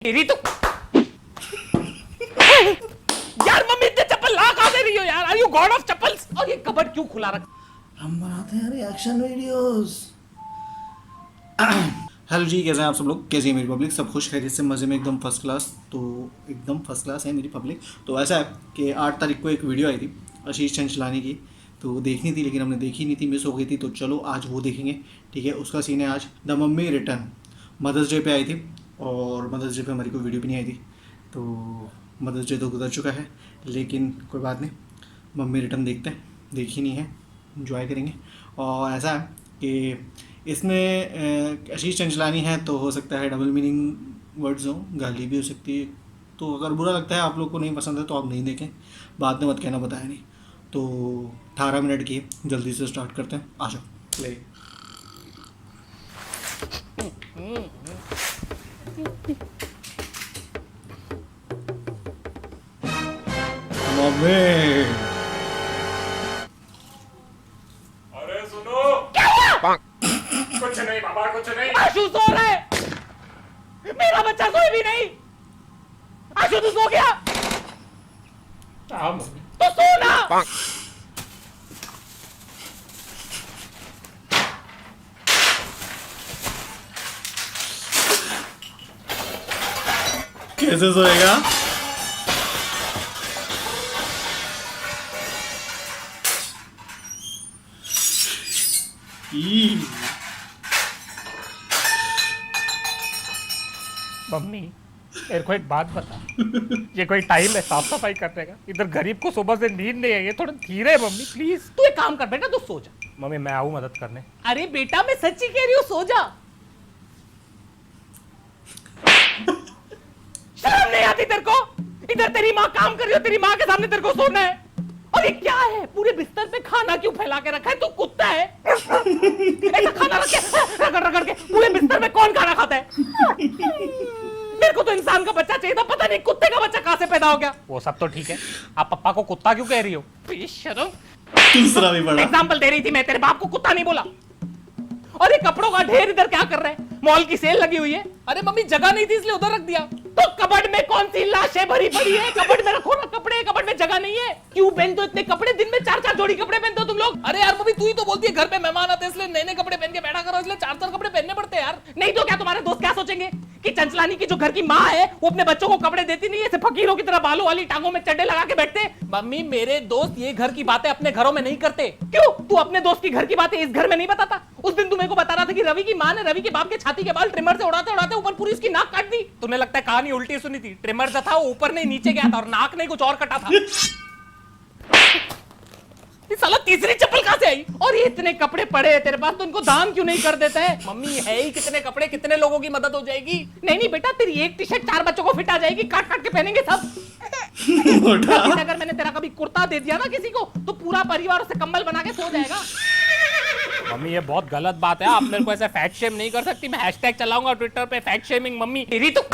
तेरी तो यार मम्मी इतने चप्पल ला कहां दे रही हो यार? Are you god of chappals? और ये कबर्ड क्यों खुला रखा? हम बनाते हैं रिएक्शन वीडियोस। हेलो जी, कैसे हैं आप सब लोग? कैसी है मेरी पब्लिक? सब खुश खैरियत से मज़े में एकदम फर्स्ट क्लास। तो एकदम फर्स्ट क्लास है मेरी पब्लिक। तो ऐसा है कि 8 तारीख को एक वीडियो आई थी आशीष चंचलानी की, तो देखनी थी लेकिन हमने देखी नहीं थी, मिस हो गई थी। तो चलो आज वो देखेंगे। ठीक है, उसका सीन है आज the mummy return. Mother's day पे आई थी और मदर्स डे पे हमारी कोई वीडियो भी नहीं आई थी। तो मदर्स डे तो गुजर चुका है, लेकिन कोई बात नहीं, मम्मी रिटर्न देखते हैं। देखी नहीं है, इंजॉय करेंगे। और ऐसा है कि इसमें आशीष चंचलानी है तो हो सकता है डबल मीनिंग वर्ड्स हों, गाली भी हो सकती है। तो अगर बुरा लगता है, आप लोग को नहीं पसंद है तो आप नहीं देखें, बाद में मत कहना बताया नहीं। तो 18 मिनट की है, जल्दी से स्टार्ट करते हैं। आ जाओ, प्ले। मम्मी अरे सुनो, कुछ नहीं बाबा, कुछ नहीं। आशु सो रहा है, मेरा बच्चा सोए भी नहीं। आशु तू सो गया हाँ मम्मी। तो सो ना। कैसे सोएगा? ई मम्मी मेरे को एक बात बता, ये कोई टाइम है साफ सफाई करने का? इधर गरीब को सुबह से नींद नहीं आई है, थोड़ा धीरे मम्मी प्लीज। तू एक काम कर बेटा, तू सो जा। मम्मी मैं आऊं मदद करने? अरे बेटा मैं सच्ची कह रही हूँ, सो जा। शर्म नहीं आती तेरे को? इधर तेरी माँ काम कर रही हो, तेरी माँ के सामने तेरे को सोना है। और ये क्या है, पूरे बिस्तर पे खाना क्यों फैला के रखा है? तू कुत्ता है? ऐसा खाना रख के रगड़ रगड़ के पूरे बिस्तर में कौन खाना खाता है? मेरे को तो इंसान का बच्चा चाहिए था, पता नहीं कुत्ते का बच्चा कहां से पैदा हो गया। वो सब तो ठीक है, आप पप्पा को कुत्ता क्यों कह रही हो? बेशर्म। दूसरा भी बड़ा एग्जाम्पल दे रही थी मैं, तेरे बाप को कुत्ता नहीं बोला। और ये कपड़ों का ढेर इधर क्या कर रहे हैं? मॉल की सेल लगी हुई है। अरे मम्मी जगह नहीं थी इसलिए उधर रख दिया। तो कबर्ड में कौन सी लाशें भरी पड़ी है? कबर्ड में रखो ना कपड़े, कबर्ड में जगह नहीं है। क्यों पहनते हो इतने कपड़े? दिन में 4-4 जोड़ी कपड़े पहनते हो तुम लोग। अरे यार मम्मी तू ही तो बोलती है घर पे मेहमान आते हैं इसलिए नए नए कपड़े पहन के बैठा करो, इसलिए 4-4 कपड़े पहनने पड़ते हैं यार। नहीं तो क्या तुम्हारे दोस्त क्या सोचेंगे कि चंचलानी की जो घर की माँ है वो अपने बच्चों को कपड़े देती नहीं है, ऐसे फकीरों की तरह बालों वाली टांगों में चड्डे लगा के बैठते। मम्मी मेरे दोस्त ये घर की बातें अपने घरों में नहीं करते। क्यों? तू अपने दोस्त की घर की बातें इस घर में नहीं बताता? उस दिन तू मेरे को बता रहा था कि रवि की माँ ने रवि के बाप के छाती के बाल ट्रिमर से उड़ाते उड़ाते ऊपर पूरी उसकी नाक काट दी। तुम्हें लगता है कहानी उल्टी सुनी थी? ट्रिमर जो था वो ऊपर नहीं नीचे गया था और नाक नहीं कुछ और कटा था। ये साला तीसरी चप्पल कहां से आई? और ये इतने कपड़े पड़े हैं तेरे पास, तो इनको दान क्यों नहीं कर देता है? मम्मी है ही कितने कपड़े, कितने लोगों की मदद हो जाएगी? नहीं नहीं बेटा, तेरी एक टी शर्ट 4 बच्चों को फिट आ जाएगी, काट काट के पहनेंगे सब। लेकिन अगर मैंने तेरा कभी कुर्ता दे दिया ना किसी को, तो पूरा परिवार उसे कंबल बना के सो जाएगा। मम्मी ये बहुत गलत बात है, आप मेरे को ऐसे फैट शेम नहीं कर सकती। मैं हैशटैग चलाऊंगा ट्विटर पे, फैट शेमिंग मम्मी। तेरी तो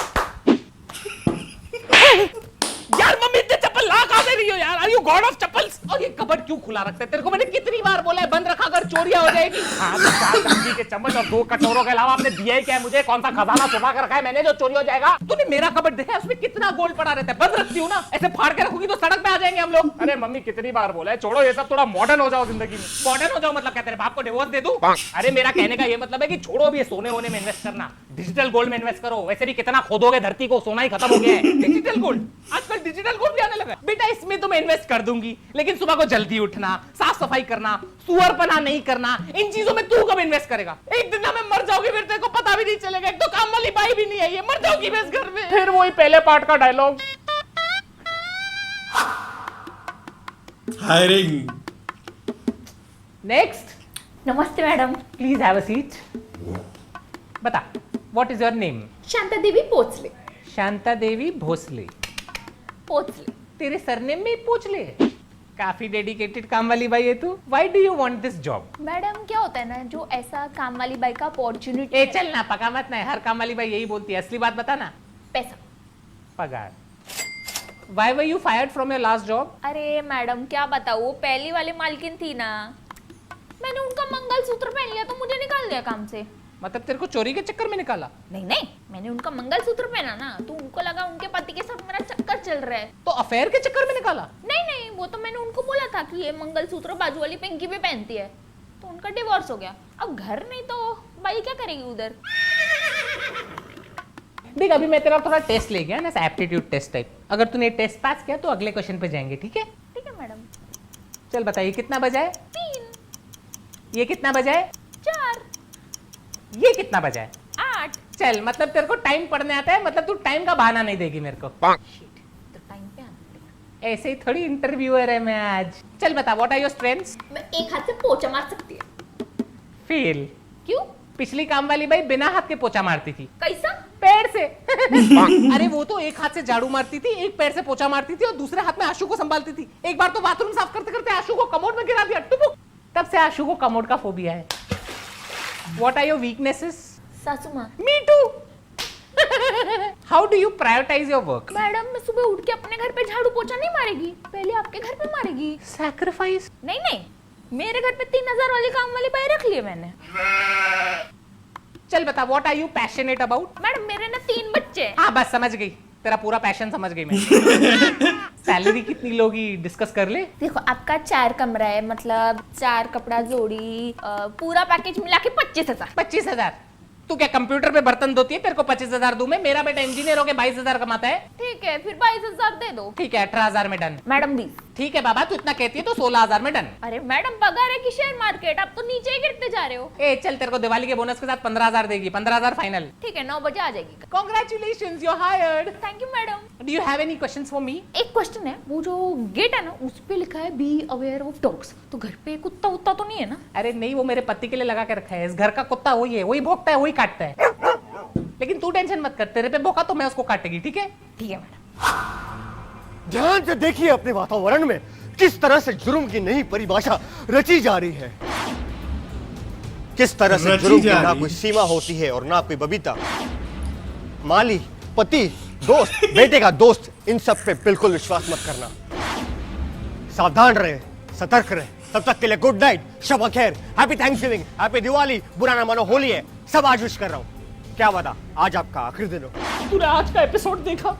यार मम्मी इतने चप्पल ला कहां दे रही हो यार? Are you god of chappals? और ये कबर्ड क्यों खुला रखते हैं? तेरे को मैंने कितनी बार बोला है बंद रखा कर, चोरियां हो जाएगी। हाँ तो 4 सब्जी के चम्मच और 2 कटोरों के अलावा आपने दिया ही क्या है मुझे? कौन सा खजाना छुपा कर रखा है मैंने जो चोरी हो जाएगा? तूने मेरा कबर्ड देखा है? उसमें कितना गोल्ड पड़ा रहता है। बंद रखती हूँ ना, ऐसे फाड़ के रखूंगी तो सड़क पे आ जाएंगे हम लोग। अरे मम्मी कितनी बार बोला है, छोड़ो ये सब, थोड़ा मॉडर्न हो जाओ जिंदगी में। मॉडर्न हो जाओ मतलब क्या, तेरे बाप को डिवोर्स दे दूं? अरे मेरा कहने का ये मतलब है कि छोड़ो अभी सोने होने में इन्वेस्ट करना, डिजिटल गोल्ड में इन्वेस्ट करो। वैसे भी कितना खोदोगे धरती को, सोना ही खत्म हो गया है। डिजिटल गोल्ड, आजकल डिजिटल गोल्ड भी आने लगा है। बेटा इसमें तो मैं इन्वेस्ट कर दूंगी, लेकिन सुबह को जल्दी उठना, साफ सफाई करना, सुअरपना नहीं करना, इन चीजों में तू कब इन्वेस्ट करेगा? एक दिन ना मैं मर जाऊंगी, फिर तेरे को पता भी नहीं चलेगा। एक तो काम वाली बाई भी नहीं आई है, मर जाऊंगी मैं इस घर में। फिर वही पहले पार्ट का डायलॉग। हायरिंग। नेक्स्ट। नमस्ते madam. Please have a seat. बता, what is your name? Shanta Devi Pochale. Shanta देवी भोसले। पोचले। तेरे सरनेम में ही पूछ ले। काफी डेडिकेटेड काम वाली बाई है तू। Why do you want this job? Madam क्या होता है ना, जो ऐसा काम वाली बाई का अपॉर्चुनिटी। ए चल ना, पका मत ना, हर काम वाली बाई यही बोलती है। असली बात बता ना। पैसा। पगार। Why were you fired from your last job? अरे मैडम क्या बताऊँ, वो पहली वाली मालकिन थी ना, मैंने उनका मंगलसूत्र पहन लिया तो मुझे निकाल दिया काम से। मतलब तेरे को चोरी के चक्कर में निकाला? नहीं नहीं, मैंने उनका मंगलसूत्र पहना ना, तो उनको लगा उनके पति के साथ मेरा चक्कर चल रहा है। तो अफेयर के चक्कर में निकाला? नहीं नहीं, वो तो मैंने उनको बोला था कि ये मंगलसूत्र बाजू वाली पिंकी भी पहनती है, तो उनका डिवोर्स हो गया। अब घर नहीं तो भाई क्या करेगी उधर। देख अभी मैं तेरा थोड़ा टेस्ट ले गया ना, एप्टीट्यूड टेस्ट टाइप। अगर तूने टेस्ट पास किया तो अगले क्वेश्चन पे जाएंगे, ठीक है? ठीक है मैडम। चल बताइए कितना बजा है? 3 ये कितना बजा है? 4 ये कितना बजा है? 8। चल मतलब तेरे को टाइम पढ़ने आता है, मतलब तू टाइम का बहाना नहीं देगी मेरे को। तो टाइम पे आना पड़ेगा। ऐसे ही थोड़ी इंटरव्यूअर है मैं आज। चल बता, व्हाट आर योर स्ट्रेंथ्स? मैं एक हाथ से पोछा मार सकती है। फेल। क्यों? पिछली काम वाली भाई बिना हाथ के पोछा मारती थी। कैसा? पैर से। अरे वो तो एक हाथ से झाड़ू मारती थी, एक पैर से पोछा मारती थी और दूसरे हाथ में आशु को संभालती थी। एक बार तो बाथरूम साफ करते करते आशु को कमोड में गिरा दिया, टुपुक। तब से आशु को कमोड का फोबिया है। What are your weaknesses? सासू माँ। Me too. How do you prioritize your work? Madam मैं सुबह उठ के अपने घर पे झाड़ू पोछा नहीं मारेगी, पहले आपके घर पे मारेगी। Sacrifice? नहीं नहीं, मेरे घर पे 3000 वाली काम वाली बाई रख लिए मैंने। चल बता, what are you passionate about? Madam मेरे ना 3 बच्चे हैं। हाँ बस समझ गई, तेरा पूरा पैशन समझ गई मैं। सैलरी कितनी लोगी डिस्कस कर ले। देखो आपका 4 कमरा है, मतलब 4 कपड़ा जोड़ी, पूरा पैकेज मिला के 25,000। 25,000? तू क्या कंप्यूटर पे बर्तन धोती है? तेरे को 25,000 दूं मैं? मेरा बेटा इंजीनियर होके 22,000 कमाता है। ठीक है फिर 22,000 दे दो। ठीक है 18,000 में डन। मैडम 20। ठीक है बाबा, तू इतना कहती है तो 16,000 में डन। अरे मैडम पगार है कि शेयर मार्केट, आप तो नीचे ही गिरते जा रहे हो। ए चल, तेरे को दिवाली के बोनस के साथ 15,000 देगी। 15,000 फाइनल। ठीक है 9 बजे आ जाएगी। Congratulations, you're hired. Thank you madam. Do you have any questions for me? एक क्वेश्चन है, वो जो गेट है ना उस पे लिखा है बी अवेयर ऑफ डॉग्स, तो घर पे कुत्ता उत्ता तो नहीं है ना? अरे नहीं, वो मेरे पति के लिए लगा के रखा है। इस घर का कुत्ता वही है, वही भौंकता है, वही काटता है। लेकिन तू टेंशन मत कर, तेरे पे भौंका तो मैं उसको काटेगी, ठीक है? ठीक है मैडम। ध्यान से देखिए अपने वातावरण में किस तरह से जुर्म की नई परिभाषा रची जा रही है। किस तरह से रची जुर्म की जा ना रही कोई सीमा होती है और ना कोई बबीता। माली, पति, दोस्त, बेटे का दोस्त, इन सब पे बिल्कुल विश्वास मत करना। सावधान रहे, सतर्क रहे। तब तक के लिए गुड नाइट, शब खैर, हैप्पी थैंक्सगिविंग, हैप्पी दिवाली, बुरा ना मानो होली है, सब आज विश कर रहा हूँ। क्या बता, आज आपका आखिरी दिन हो। तूने आज का एपिसोड देखा?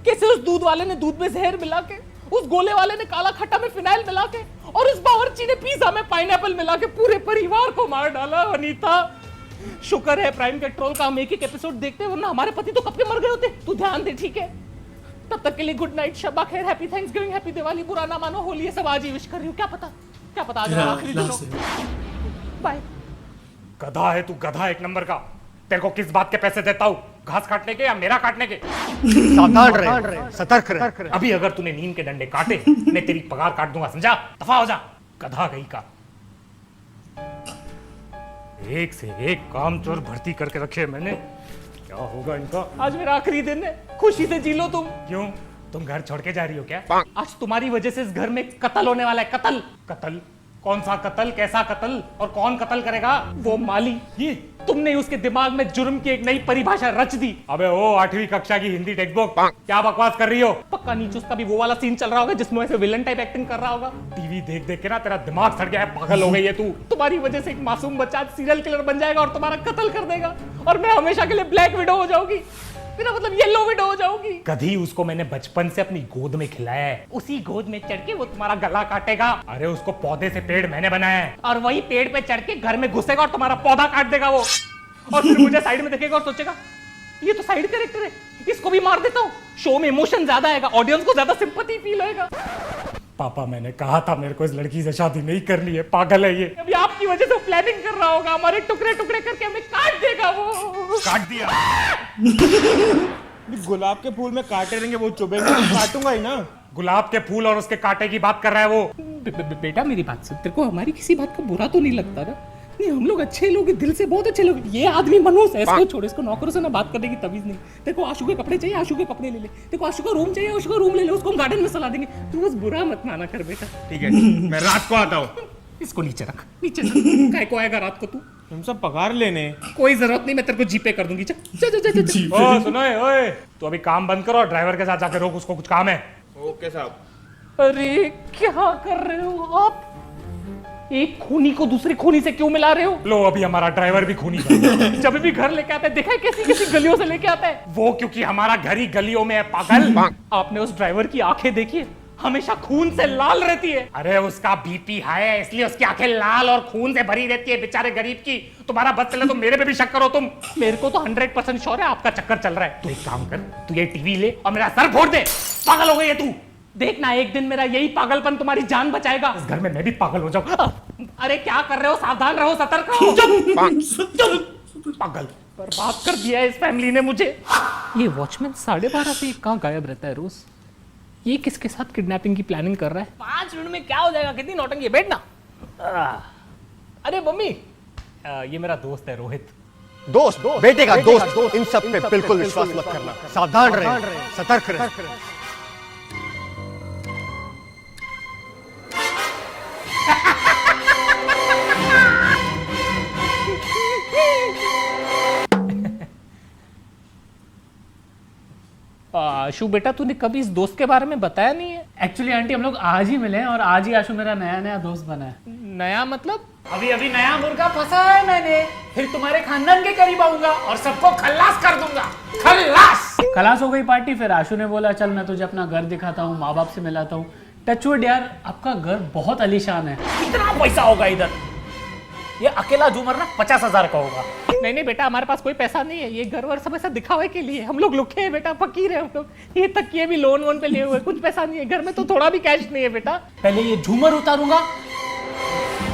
कैसे उस दूध वाले ने दूध में जहर मिला के, उस गोले वाले ने काला खट्टा में फिनाइल मिला के, और उस बावर्ची ने पिज्जा में पाइनएप्पल मिला के पूरे परिवार को मार डाला। अनीता शुक्र है प्राइम कंट्रोल का हम एक एपिसोड देखते, वरना हमारे पति तो कब के मर गए होते। तू ध्यान दे, ठीक है? तब तक के लिए गुड नाइट, शब्बा खैर, हैप्पी थैंक्सगिविंग, हैप्पी दिवाली, बुरा ना मानो होली है, सब आज ही विश कर रही हूँ। क्या पता आज हमारा आखिरी दिन हो। बाय। गधा है तू, गधा एक नंबर का। तेरे को किस बात के पैसे देता हूँ, घास काटने के या मेरा काटने के? सावधान रहे, सतर्क रहे। अभी अगर तूने नीम के डंडे काटे, मैं तेरी पगार काट दूंगा, समझा? दफा हो जा, गधा गई का। एक से एक कामचोर भर्ती करके रखे मैंने। क्या होगा इनका? आज मेरा आखिरी दिन है, खुशी से जी लो तुम। क्यों, तुम घर छोड़ के जा रही हो क्या? आज तुम्हारी वजह से इस घर में कत्ल होने वाला है। कत्ल। कत्ल? कौन सा कत्ल, कैसा कत्ल, और कौन कत्ल करेगा? वो माली, ये तुमने उसके दिमाग में जुर्म की एक नई परिभाषा रच दी। अबे ओ 8वीं कक्षा की हिंदी टेक्स्ट बुक, क्या बकवास कर रही हो? पक्का नीचे उसका भी वो वाला सीन चल रहा होगा जिसमें ऐसे विलन टाइप एक्टिंग कर रहा होगा। टीवी देख देख के ना तेरा दिमाग सड़ गया है, पागल हो गई है तू। तुम्हारी वजह से एक मासूम बच्चा सीरियल किलर बन जाएगा और तुम्हारा कत्ल कर देगा, और मैं हमेशा के लिए ब्लैक विडो हो जाऊंगी। मेरा मतलब येलो विडो हो जाऊंगी। कभी उसको मैंने बचपन से अपनी गोद में खिलाया है। उसी गोद में चढ़ के वो तुम्हारा गला काटेगा, अरे उसको पौधे से पेड़ मैंने बनाया है। और वही पेड़ पे चढ़ के घर में घुसेगा और तुम्हारा पौधा काट देगा वो। और फिर मुझे साइड में देखेगा और सोचेगा ये तो साइड कैरेक्टर है, इसको भी मार देता हूँ। शो में इमोशन ज्यादा आएगा, ऑडियंस को ज्यादा सिंपैथी फील होएगा। पापा मैंने कहा था मेरे को इस लड़की से शादी नहीं करनी है, पागल है ये। अभी आपकी वजह से प्लानिंग कर रहा होगा, हमारे टुकड़े टुकड़े करके हमें काट देगा वो। काट दिया। गुलाब के फूल में कांटे रहेंगे, वो चुभेंगे तो काटूंगा ही ना। गुलाब के फूल और उसके कांटे की बात कर रहा है वो। बेटा मेरी बात सुन, तेरे को हमारी किसी बात का बुरा तो नहीं लगता ना? नहीं, हम लोग अच्छे लोग हैं, दिल से बहुत अच्छे लोग। ये आदमी मनोज है, इसको छोड़, इसको नौकरों से ना बात करने की तमीज नहीं। तेरे को आशु के कपड़े चाहिए, आशु के कपड़े ले ले। तेरे को आशु का रूम चाहिए, आशु का रूम ले ले। उसको हम गार्डन में सला देंगे। तू बस बुरा मत माना कर बेटा। ठीक है, मैं रात को आता हूँ। इसको नीचे रख, नीचे रख। काय को आएगा रात को तू? हम सब पगार लेने। कोई जरूरत नहीं, मैं तेरे को जीपे कर दूंगी। चल चल चल चल। ओ सुनो, ओए तू अभी काम बंद करो, ड्राइवर के साथ जाकर रोक, उसको कुछ काम है। ओके साहब। अरे क्या कर रहे हो आप? एक खूनी को दूसरे खूनी से क्यों मिला रहे हो? लो अभी हमारा ड्राइवर भी खूनी बन गया। जब भी घर लेके आता है देखा है कैसी कैसी गलियों से लेके आता है। वो क्योंकि हमारा घर ही गलियों में है पागल। आपने उस ड्राइवर की आंखें देखी है, हमेशा खून से लाल रहती है। अरे उसका बीपी हाई है इसलिए उसकी आंखें लाल और खून से भरी रहती है बेचारे गरीब की। तुम्हारा बस चले तो मेरे पे भी शक करो तुम। मेरे को तो 100% श्योर है आपका चक्कर चल रहा है। तू एक काम कर, तू ये टीवी ले और मेरा सर फोड़ दे। पागल हो गई है तू। देखना एक दिन मेरा यही पागलपन तुम्हारी जान बचाएगा। इस घर में मैं भी पागल हो जाऊं। अरे क्या कर रहे हो, सावधान रहो, सतर्क रहो। पागल। बर्बाद कर दिया है इस फैमिली ने मुझे। ये वॉचमैन 12:30 से कहाँ गायब रहता है रोज? ये किसके साथ किडनैपिंग की प्लानिंग कर रहा है? 5 मिनट में क्या हो जाएगा, कितनी नौटंकी है, बैठना। अरे मम्मी, ये मेरा दोस्त है रोहित। दोस्त, बेटे का दोस्त, इन सब पे बिल्कुल विश्वास मत करना। सावधान रहे, सतर्क रहे। आशु बेटा, तूने कभी इस दोस्त के बारे में बताया नहीं है। एक्चुअली आंटी हम लोग आज ही मिले हैं और आज ही आशु मेरा नया नया दोस्त बना है। नया मतलब? अभी अभी नया मुर्गा फंसा है मैंने, फिर तुम्हारे खानदान के करीब आऊंगा और सबको खल्लास कर दूंगा। खलास हो गई पार्टी। फिर आशु ने बोला चल मैं तुझे अपना घर दिखाता हूँ, माँ बाप से मिलाता हूँ। टचवुड यार, आपका घर बहुत आलीशान है। कितना पैसा होगा इधर? ये अकेला झूमर ना 50,000 का होगा। नहीं बेटा, हमारे पास कोई पैसा नहीं है। ये घर वर सब ऐसा दिखावे के लिए। हम लोग लुखे हैं बेटा, फकीर है हम लोग। ये तकिए भी लोन वोन पे लिए हुए, कुछ पैसा नहीं है घर में, तो थोड़ा भी कैश नहीं है बेटा। पहले ये झूमर उतारूंगा,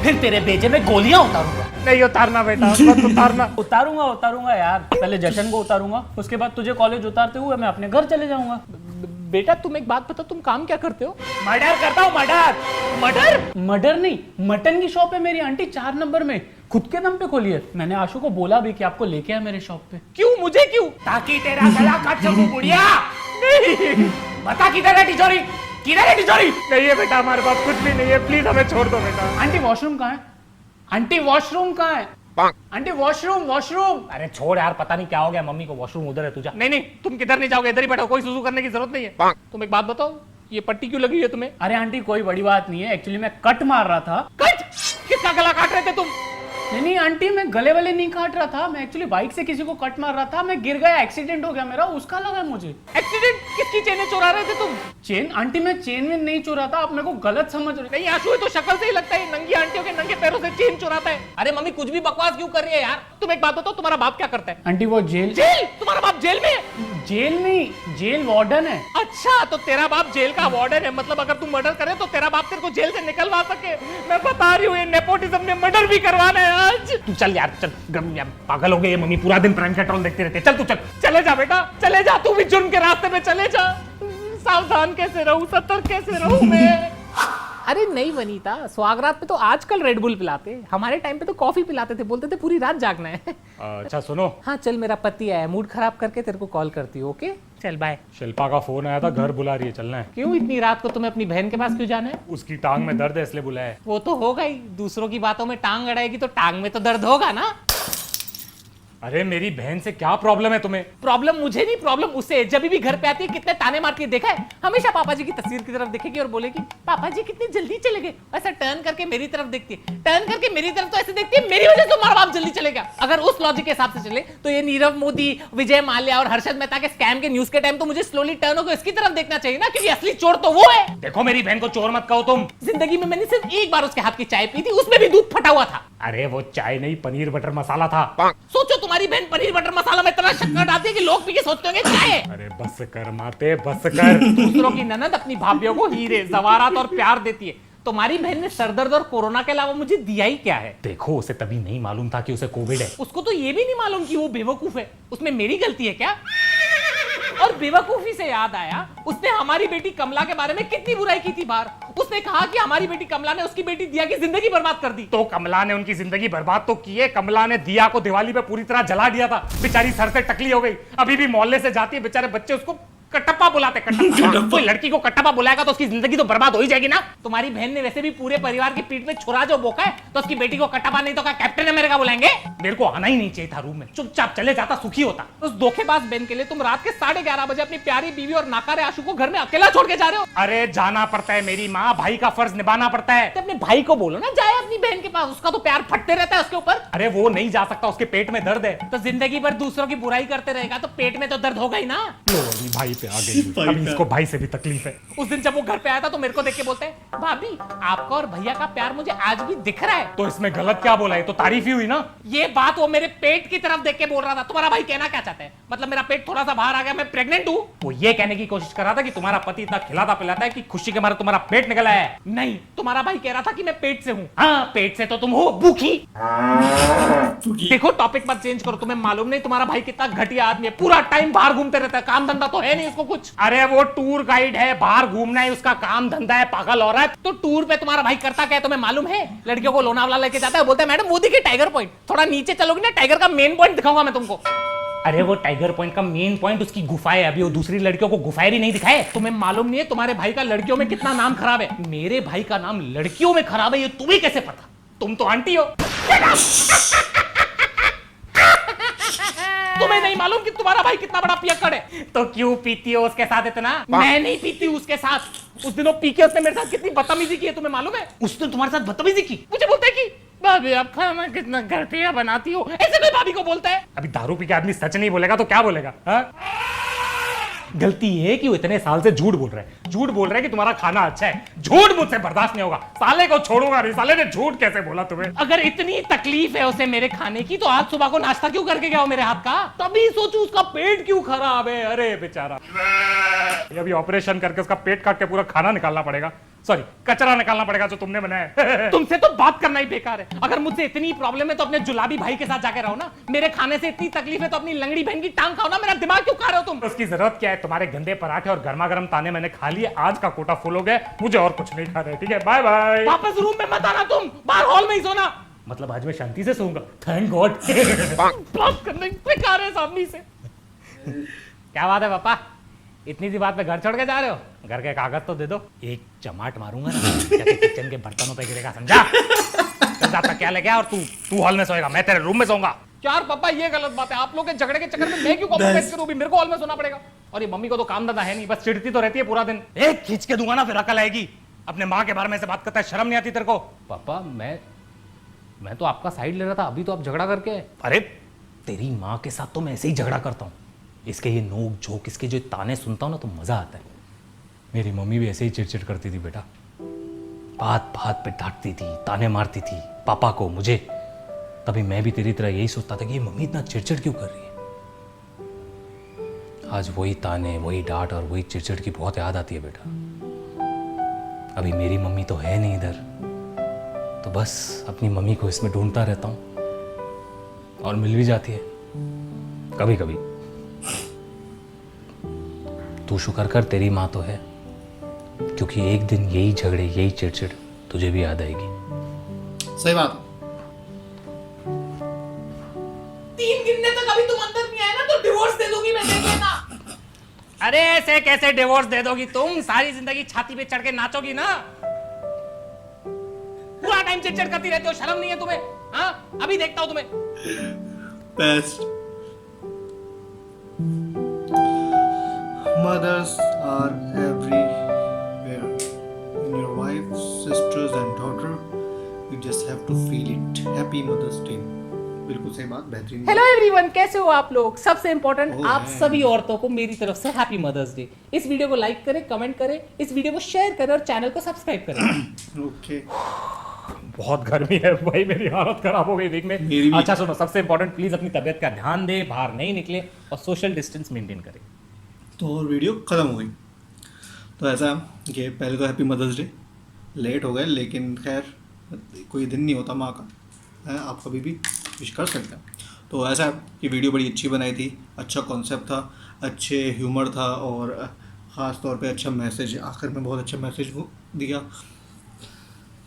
फिर तेरे बेचे में गोलियां उतारूंगा। नहीं उतारना बेटा, मत उतारना। उतारूंगा यार। पहले जशन को उतारूंगा, उसके बाद तुझे कॉलेज उतारते हुए मैं अपने घर चले जाऊंगा। बेटा तुम एक बात बताओ, तुम काम क्या करते हो? मर्डर करता हूँ। मर्डर नहीं, मटन की शॉप है मेरी आंटी 4 नंबर में, खुद के दम पे खोली है। मैंने आशु को बोला भी कि आपको लेके आए मेरे शॉप पे। क्यों, मुझे क्यों? ताकि तेरा गला काट सकूं बुढ़िया। बता किधर है तिजोरी, किधर है तिजोरी? नहीं है बेटा, हमारे पास कुछ भी नहीं है, प्लीज हमें छोड़ दो बेटा। आंटी वॉशरूम कहाँ है? आंटी वॉशरूम कहाँ है? Aunty washroom. अरे छोड़ यार, पता नहीं क्या हो गया मम्मी को, वॉशरूम उधर है, तू जा। नहीं तुम किधर नहीं जाओगे, इधर ही बैठो, कोई सुसु करने की जरूरत नहीं है। तुम एक बात बताओ, ये पट्टी क्यों लगी है तुम्हें? अरे आंटी कोई बड़ी बात नहीं है, एक्चुअली मैं कट मार रहा था। कट? किसका गला काट रहे थे तुम? नहीं आंटी, मैं गले वाले नहीं काट रहा था, मैं एक्चुअली बाइक से किसी को कट मार रहा था, मैं गिर गया, एक्सीडेंट हो गया मेरा, उसका लगा मुझे। एक्सीडेंट? किसकी चेनें चुरा रहे थे तुम? चेन? आंटी मैं चेन में नहीं चुरा था, आप मेरे को गलत समझ रहे। नहीं आशु, तो शक्ल से ही लगता है नंगी आंटियों के नंगे पैरों से चेन चुराता है। अरे मम्मी कुछ भी बकवास क्यों कर रही है यार? तुम एक बात बताओ, तुम्हारा बाप क्या करता है? आंटी वो जेल तुम्हारा बाप जेल में है? जेल नहीं, जेल वार्डन है। अच्छा, तो तेरा बाप जेल का वार्डन है, मतलब अगर तू मर्डर करे तो तेरा बाप तेरे को जेल से निकलवा सके। मैं बता रही हूँ, ये नेपोटिज्म में मर्डर भी करवाना है आज। तू चल यार, चल। पागल हो गए ये मम्मी, पूरा दिन प्राइम पेट्रोल देखते रहते। चल तू चल। चले जा बेटा, चले जा, तू भी जुर्म के रास्ते में चले जा। सावधान कैसे रहूं, सतर्क कैसे रहूं मैं? अरे नहीं वनीता, स्वागरात पे तो आजकल रेड बुल पिलाते, हमारे टाइम पे तो कॉफी पिलाते थे, बोलते थे पूरी रात जागना है। अच्छा सुनो, हाँ चल, मेरा पति आया, मूड खराब करके तेरे को कॉल करती हूँ। ओके चल बाय। शिल्पा का फोन आया था, घर बुला रही है, चलना है। क्यों इतनी रात को तुम्हें अपनी बहन के पास क्यों जाना है? उसकी टांग में दर्द है इसलिए बुलाया है। वो तो होगा ही, दूसरों की बातों में टांग अड़ाएगी तो टांग में तो दर्द होगा ना। अरे मेरी बहन से क्या प्रॉब्लम है तुम्हें? प्रॉब्लम मुझे नहीं, प्रॉब्लम उसे। जब भी घर पे आती है कितने ताने मारती है, देखा है? हमेशा पापा जी की तस्वीर की तरफ देखेगी और बोलेगी पापा जी कितनी जल्दी चले गए। ऐसा टर्न करके मेरी तरफ देखती है, टर्न करके मेरी तरफ तो ऐसे देखती है मेरी वजह से तुम्हारा बाप जल्दी चले गया। अगर उस लॉजिक के हिसाब से चले तो ये नीरव मोदी, विजय माल्या और हर्षद मेहता के स्कैम के न्यूज के टाइम तो मुझे स्लोली टर्न होकर इसकी तरफ देखना चाहिए ना, क्योंकि असली चोर तो वो है। देखो मेरी बहन को चोर मत कहो तुम। जिंदगी में मैंने सिर्फ एक बार उसके हाथ की चाय पी थी, उसमें भी दूध फटा हुआ था। अरे वो चाय नहीं, पनीर बटर मसाला था। सोचो तुम्हारी बहन पनीर बटर मसाला में इतना शक्कर डालती है कि लोग पी के सोचते होंगे क्या है। अरे बस कर माते, बस कर। दूसरों की ननद अपनी भाभियों को हीरे जवारात और प्यार देती है, तुम्हारी बहन ने सरदर्द और कोरोना के अलावा मुझे दिया ही क्या है? देखो उसे तभी नहीं मालूम था कि उसे कोविड है। उसको तो ये भी नहीं मालूम कि वो बेवकूफ है, उसमें मेरी गलती है क्या? और बेवकूफी से याद आया, उसने हमारी बेटी कमला के बारे में कितनी बुराई की थी बाहर। उसने कहा कि हमारी बेटी कमला ने उसकी बेटी दिया की जिंदगी बर्बाद कर दी। तो कमला ने उनकी जिंदगी बर्बाद तो की है। कमला ने दिया को दिवाली पे पूरी तरह जला दिया था, बेचारी सर से टकली हो गई, अभी भी मोहल्ले से जाती है, बेचारे बच्चे उसको कटप्पा बुलाते कटप्पा। कोई लड़की को कटप्पा बुलाएगा तो उसकी जिंदगी तो बर्बाद हो ही जाएगी ना। तुम्हारी बहन ने वैसे भी पूरे परिवार की पीठ में छुरा जो बोका है, तो उसकी बेटी को कटप्पा नहीं तो क्या कैप्टन अमेरिका बुलाएंगे? मेरे को आना ही नहीं चाहिए था रूम में, चुपचाप चले जाता, सुखी होता। उस धोखेबाज बहन के लिए तुम रात के 11:30 बजे अपनी प्यारी बीवी और नाकारे आशु को घर में अकेला छोड़ के जा रहे हो। अरे जाना पड़ता है मेरी माँ, भाई का फर्ज निभाना पड़ता है। अपने भाई को बोलो ना जाए अपनी बहन के पास, उसका तो प्यार फटते रहता है उसके ऊपर। अरे वो नहीं जा सकता, उसके पेट में दर्द है। तो जिंदगी भर दूसरों की बुराई करते रहेगा तो पेट में तो दर्द होगा ही ना। भाई पे आ गई, अभी इसको भाई से भी तकलीफ है। उस दिन जब वो घर पे आया था तो मेरे को देख के बोलते हैं, भाभी आपका और भैया का प्यार मुझे आज भी दिख रहा है। तो इसमें गलत क्या बोला है? तो तारीफ ही हुई ना। ये बात वो मेरे पेट की तरफ देख के बोल रहा था। तुम्हारा भाई कहना क्या चाहता है? मतलब मेरा पेट थोड़ा सा बाहर आ गया, मैं प्रेग्नेंट हूँ? वो ये कहने की कोशिश कर रहा था कि तुम्हारा पति इतना खिलाता पिलाता है कि खुशी के मारे तुम्हारा पेट निकला है। नहीं, तुम्हारा भाई कह रहा था कि मैं पेट से हूँ। हाँ, पेट से तो तुम हो भूखी। देखो टॉपिक मत चेंज करो। तुम्हें मालूम नहीं तुम्हारा भाई कितना घटिया आदमी है, पूरा टाइम बाहर घूमते रहता है, काम धंधा तो है नहीं उसको कुछ। अरे वो टूर गाइड है, बाहर घूमना है उसका काम धंधा है, पागल औरत। तो टूर पे तुम्हारा भाई करता क्या है तुम्हें मालूम है? लड़कियों को लोनावाला लेके जाता है, बोलता है मैडम वो देखिए टाइगर पॉइंट, थोड़ा नीचे चलोगे ना टाइगर का मेन पॉइंट दिखाऊंगा मैं तुमको। अरे वो टाइगर पॉइंट का मेन पॉइंट उसकी गुफा है। अभी वो दूसरी लड़कियों को गुफाएं भी नहीं दिखाए। तुम्हें मालूम नहीं है तुम्हारे भाई का लड़कियों में कितना नाम खराब है? मेरे भाई का नाम लड़कियों में खराब है, ये तुम्हें कैसे पता? तुम तो आंटी हो। तुम्हें नहीं मालूम कि तुम्हारा भाई कितना बड़ा पियक्कड़ है? तो क्यों पीती हो उसके साथ इतना? मैं नहीं पीती उसके साथ। उस दिन वो पी के उसने मेरे साथ कितनी बदतमीजी की है तुम्हें मालूम है? उसने तुम्हारे साथ बदतमीजी की, मुझे बोलता है कि भाभी आप खाना कितना घटिया बनाती हो, ऐसे कोई भाभी को बोलता है। अभी दारू पी के आदमी सच नहीं बोलेगा तो क्या बोलेगा? गलती है कि वो इतने साल से झूठ बोल रहा है। झूठ बोल रहा है कि तुम्हारा खाना अच्छा है। झूठ मुझसे बर्दाश्त नहीं होगा, साले को छोड़ूंगा नहीं। साले ने झूठ कैसे बोला तुम्हें? अगर इतनी तकलीफ है उसे मेरे खाने की तो आज सुबह को नाश्ता क्यों करके गया हो मेरे हाथ का? तभी सोचू उसका पेट क्यों खराब है। अरे बेचारा, अभी ऑपरेशन करके उसका पेट काट के पूरा खाना निकालना पड़ेगा, सॉरी कचरा निकालना पड़ेगा जो तुमने बनाया। तुमसे तो बात करना ही बेकार है। अगर मुझसे इतनी प्रॉब्लम है तो अपने जुलाबी भाई के साथ जाके रहो ना। मेरे खाने से इतनी तकलीफ है तो अपनी लंगड़ी बहन की टांग खाओ ना। मेरा दिमाग क्यों खा रहे हो तुम? उसकी जरूरत क्या है? तुम्हारे गंदे पराठे और गर्मा गर्म ताने मैंने खा लिए, आज का कोटा फुल हो गया, मुझे और कुछ नहीं खा रहे। ठीक है, बाय बाय। वापस रूम में मत आना, तुम बाहर हॉल में ही सोना। मतलब आज मैं शांति से सोऊंगा, थैंक गॉड। बात करने बेकार है सामने से। क्या बात है पापा, इतनी सी बात पे घर छोड़ के जा रहे हो? घर के कागज तो दे दो, एक चमाट मारूंगा ना किचन के बर्तनों पे गिरेगा, समझा? तक क्या लेके आ और तू हॉल में सोएगा, मैं तेरे रूम में सोऊंगा। यार पापा ये गलत बात है, आप लोग के झगड़े के चक्कर में मैं क्यों कॉम्प्रोमाइज करूं? मेरे को हॉल में सोना पड़ेगा। और ये मम्मी को तो काम धंधा है नहीं, बस चिढ़ती तो रहती है पूरा दिन। एक खींच के दूंगा ना फिर अकल आएगी। अपने माँ के बारे में से बात करता है, शर्म नहीं आती तेरे को? पापा मैं तो आपका साइड ले रहा था, अभी तो आप झगड़ा करके। अरे तेरी माँ के साथ तो मैं ऐसे ही झगड़ा करता हूँ। इसके ये नोक झोंक, इसके जो ताने सुनता हूँ ना तो मजा आता है। मेरी मम्मी भी ऐसे ही चिड़चिड़ करती थी बेटा, बात बात पे डांटती थी, ताने मारती थी पापा को, मुझे। तभी मैं भी तेरी तरह यही सोचता था कि ये मम्मी इतना चिड़चिड़ क्यों कर रही है। आज वही ताने, वही डांट और वही चिड़चिड़ की बहुत याद आती है बेटा। अभी मेरी मम्मी तो है नहीं इधर, तो बस अपनी मम्मी को इसमें ढूंढता रहता हूँ और मिल भी जाती है कभी कभी। तू शुक्र कर तेरी माँ तो है, क्योंकि एक दिन यही झगड़े, यही चिड़चिड़ तुझे भी याद आएगी। सही बात। 3 गिनने तक अभी तुम अंदर नहीं आए ना तो डिवोर्स दे दूंगी मैं, देख लेना। अरे ऐसे कैसे डिवोर्स दे दोगी तुम? सारी जिंदगी छाती पे चढ़ के नाचोगी ना। पूरा टाइम चिड़चिड़ करती रहती हो, शर्म नहीं है तुम्हें? हाँ, अभी देखता हूं तुम्हें। Best. Mothers are everywhere. In your wife, sisters and daughter, you just have to feel it. Happy Mother's Day. बिल्कुल सही बात, बेहतरीन। हेलो एवरीवन, कैसे हो आप लोग? सबसे इंपॉर्टेंट Oh, आप है। सभी औरतों को मेरी तरफ से हैप्पी मदर्स डे। इस वीडियो को लाइक करें, कमेंट करें, इस वीडियो को शेयर करें और चैनल को सब्सक्राइब करें। ओके। बहुत गर्मी है भाई, मेरी हालत खराब हो गई वीक में। मेरी भी। अच्छा सुनो, सबसे इंपॉर्टेंट प्लीज अपनी तबियत का ध्यान दे, बाहर नहीं निकले और सोशल डिस्टेंस मेंटेन करें। तो वीडियो ख़त्म हो गई। तो ऐसा है कि पहले तो हैप्पी मदर्स डे, लेट हो गए लेकिन खैर कोई दिन नहीं होता माँ का, है, आप कभी भी विश कर सकते हैं। तो ऐसा है कि वीडियो बड़ी अच्छी बनाई थी, अच्छा कॉन्सेप्ट था, अच्छे ह्यूमर था और ख़ास तौर पे अच्छा मैसेज, आखिर में बहुत अच्छा मैसेज दिया।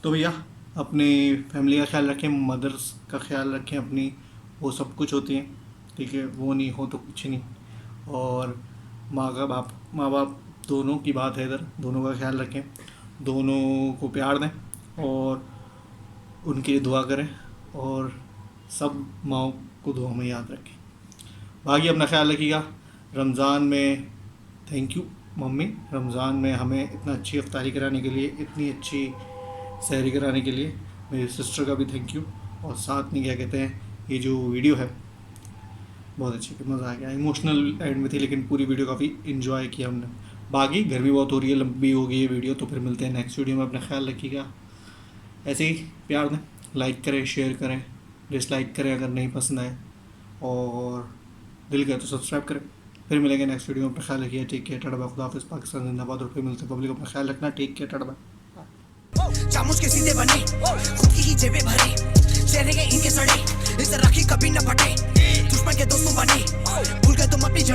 तो भैया अपनी फैमिली का ख्याल रखें, मदर्स का ख्याल रखें अपनी, वो सब कुछ होती हैं, ठीक है, वो नहीं हो तो कुछ नहीं। और माँ बाप दोनों की बात है इधर, दोनों का ख्याल रखें, दोनों को प्यार दें और उनके लिए दुआ करें और सब माँओं को दुआ में याद रखें। बाकी अपना ख्याल रखिएगा। रमज़ान में थैंक यू मम्मी, रमज़ान में हमें इतना अच्छी अफ्तारी कराने के लिए, इतनी अच्छी सहरी कराने के लिए। मेरी सिस्टर का भी थैंक यू। और साथ में क्या कहते हैं, ये जो वीडियो है बहुत अच्छी, मज़ा आ गया। इमोशनल एंड में थी लेकिन पूरी वीडियो काफ़ी इन्जॉय किया हमने। बाकी गर्मी बहुत हो रही है, लंबी हो गई ये वीडियो, तो फिर मिलते हैं नेक्स्ट वीडियो में। अपना ख्याल रखिएगा, ऐसे ही प्यार दें, लाइक करें, शेयर करें, डिसलाइक करें अगर नहीं पसंद आए, और दिल करे तो सब्सक्राइब करें। फिर मिलेंगे नेक्स्ट वीडियो में। अपना ख्याल रखिए, टेक केयर, टाटा बाय, खुदा हाफिज़, पाकिस्तान जिंदाबाद। और फिर मिलते हैं पब्लिक, अपना ख्याल रखना, टेक केयर, टाटा बाय। चामुच के सीधे बने, खुद की ही जेबें भरे, चेहरे के इनके सड़े, इसे राखी कभी न फटे, दुश्मन के दोस्तों बने, भूल गए तुम अपनी जड़।